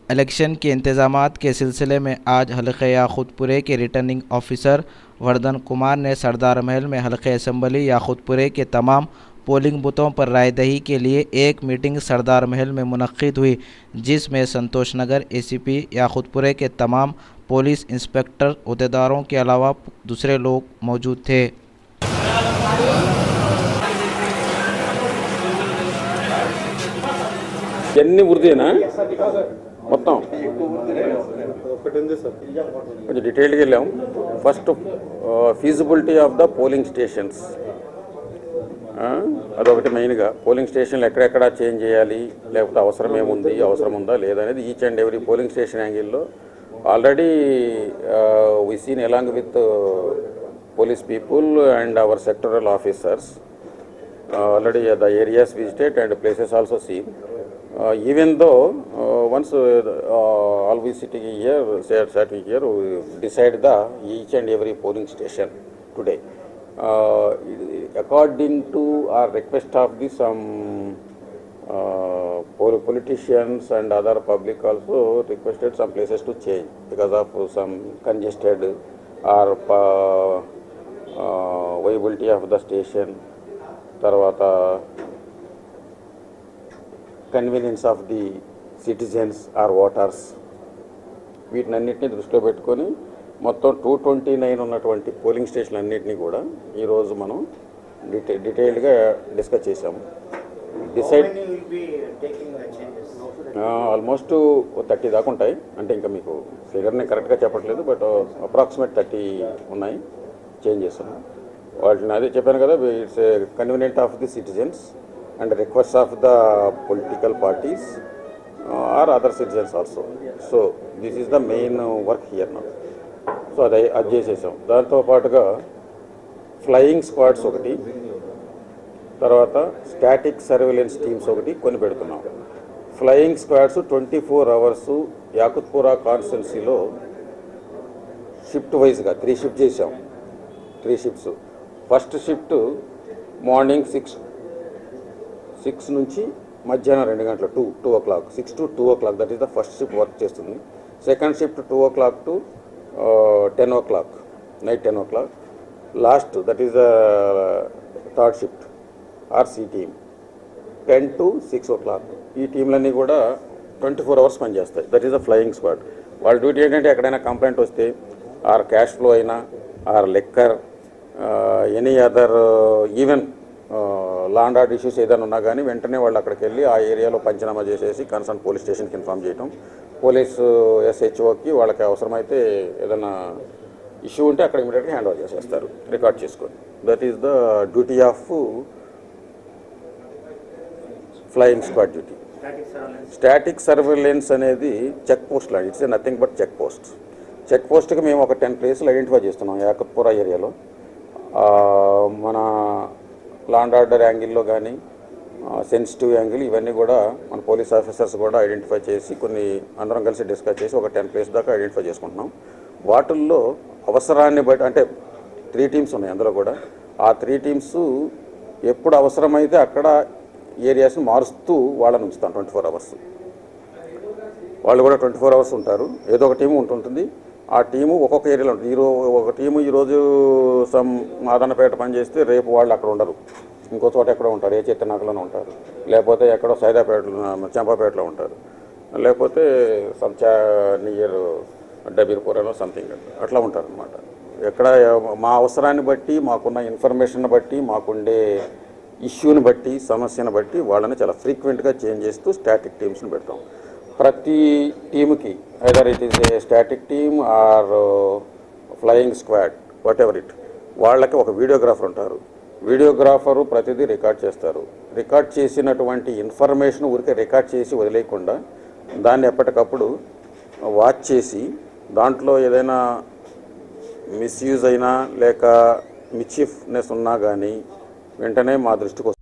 Election के इंतजामात के सिलसिले में आज हल्के याकुतपुरे के रिटर्निंग ऑफिसर वर्धन कुमार ने सरदार महल में हल्के असम्बली याकुतपुरे के तमाम पोलिंग बूथों पर रायदही के लिए एक मीटिंग सरदार महल में मुनक्किद हुई, जिसमें संतोष नगर एसीपी याकुतपुरे के तमाम पुलिस इंस्पेक्टर अहदेदारों के अलावा दूसरे लोग मौजूद थे। ఎన్ని వృద్ధేనా మొత్తం కొంచెం డీటెయిల్గా వెళ్ళాం. First feasibility of the polling stations, అదొకటి మెయిన్గా. పోలింగ్ స్టేషన్లు ఎక్కడెక్కడ చేంజ్ చేయాలి, లేకపోతే అవసరం ఉందా లేదా అనేది each and every polling station యాంగిల్లో already we seen along with police people and our sectoral officers already the areas visited and places also seen. Even though once all we sitting here, we decide the each and every polling station today. According to our request of the some politicians and other public also requested some places to change because of some congested or viability of the station. తర్వాత convenience of the citizens or voters, వీటినన్నింటినీ దృష్టిలో పెట్టుకొని మొత్తం 229 ఉన్నటువంటి polling స్టేషన్లు అన్నింటినీ కూడా ఈరోజు మనం డీటెయిల్డ్గా డిస్కస్ చేసాము. ఆల్మోస్ట్ 30 దాకా ఉంటాయి. అంటే ఇంకా మీకు ఫిగర్ని కరెక్ట్గా చెప్పట్లేదు, బట్ అప్రాక్సిమేట్ 30 ఉన్నాయి చేంజెస్. వాటిని అదే చెప్పాను కదా, it's convenient of the citizens and request of the political parties or other citizens also. So this is the main work here now. So అది చేసేసాం. దాంతోపాటుగా ఫ్లయింగ్ స్క్వాడ్స్ ఒకటి, తర్వాత స్టాటిక్ సర్వేలెన్స్ టీమ్స్ ఒకటి కొని పెడుతున్నాం. ఫ్లయింగ్ స్క్వాడ్స్ 24 hours యాకుత్పురా కాన్స్టిట్యున్సీలో shift వైజ్గా 3 షిఫ్ట్ చేసాం. 3 షిఫ్ట్స్. ఫస్ట్ షిఫ్ట్ మార్నింగ్ 6 నుంచి మధ్యాహ్నం 2 గంటల 2 o'clock, 6 to 2 o'clock, that is the first shift work చేస్తుంది. Second shift 2 o'clock to 10 o'clock, night 10 o'clock. Last that is the third shift RC team 10 to 6 o'clock. ఈ టీంలన్నీ కూడా 24 hours పనిచేస్తాయి. That is the flying squad. వాళ్ళ duty ఏంటంటే ఎక్కడైనా complaint వస్తే or cash flow అయినా or liquor any other even law and order issues ఏదైనా ఉన్నా కానీ వెంటనే వాళ్ళు అక్కడికి వెళ్ళి ఆ ఏరియాలో పంచనామా చేసేసి కన్సర్న్ పోలీస్ స్టేషన్కి ఇన్ఫామ్ చేయటం, పోలీసు SHOకి వాళ్ళకి అవసరమైతే ఏదైనా ఇష్యూ ఉంటే అక్కడ ఇమీడియట్గా హ్యాండ్ ఓవర్ చేసేస్తారు రికార్డ్ చేసుకొని. That is the duty of flying squad duty. Static surveillance అనేది చెక్ పోస్ట్ లాంటి, it's nothing but check post. Check పోస్ట్కి మేము ఒక 10 places ఐడెంటిఫై చేస్తున్నాం యాకుత్పురా ఏరియాలో. మన లా అండ్ ఆర్డర్ యాంగిల్లో కానీ సెన్సిటివ్ యాంగిల్ ఇవన్నీ కూడా మన పోలీస్ ఆఫీసర్స్ కూడా ఐడెంటిఫై చేసి కొన్ని అందరం కలిసి డిస్కస్ చేసి ఒక 10 places దాకా ఐడెంటిఫై చేసుకుంటున్నాం. వాటిల్లో అవసరాన్ని బట్టి, అంటే 3 teams ఉన్నాయి అందులో కూడా. ఆ 3 teams ఎప్పుడు అవసరమైతే అక్కడ ఏరియాస్ని మారుస్తూ వాళ్ళని ఉంచుతాం 24 hours. వాళ్ళు కూడా 24 hours ఉంటారు. ఏదో ఒక టీము ఉంటుంటుంది. ఆ టీము ఒక్కొక్క ఏరియాలో ఉంటుంది. ఒక టీము ఈరోజు సమ్ మాదన్నపేట పనిచేస్తే రేపు వాళ్ళు అక్కడ ఉండరు, ఇంకో చోట ఎక్కడో ఉంటారు, ఏ చిత్తనాకలోనే ఉంటారు, లేకపోతే ఎక్కడో సైదాపేటలో చంపాపేటలో ఉంటారు, లేకపోతే సమ్ నియర్ డబీర్పురలో సంథింగ్ అట్లా ఉంటారు అనమాట. ఎక్కడ మా అవసరాన్ని బట్టి, మాకున్న ఇన్ఫర్మేషన్ బట్టి, మాకుండే ఇష్యూని బట్టి, సమస్యను బట్టి వాళ్ళని చాలా ఫ్రీక్వెంట్గా చేంజ్ చేస్తూ స్టాటిక్ టీమ్స్ని పెడతాం. ప్రతి టీముకి either it is a static team or flying squad, whatever it, వాళ్ళకి ఒక వీడియోగ్రాఫర్ ఉంటారు. వీడియోగ్రాఫరు ప్రతిదీ రికార్డ్ చేస్తారు. రికార్డ్ చేసినటువంటి ఇన్ఫర్మేషన్ ఊరికే రికార్డ్ చేసి వదిలేయకుండా దాన్ని ఎప్పటికప్పుడు వాచ్ చేసి దాంట్లో ఏదైనా మిస్యూజ్ అయినా లేక మిస్చీఫ్నెస్ ఉన్నా కానీ వెంటనే మా దృష్టికి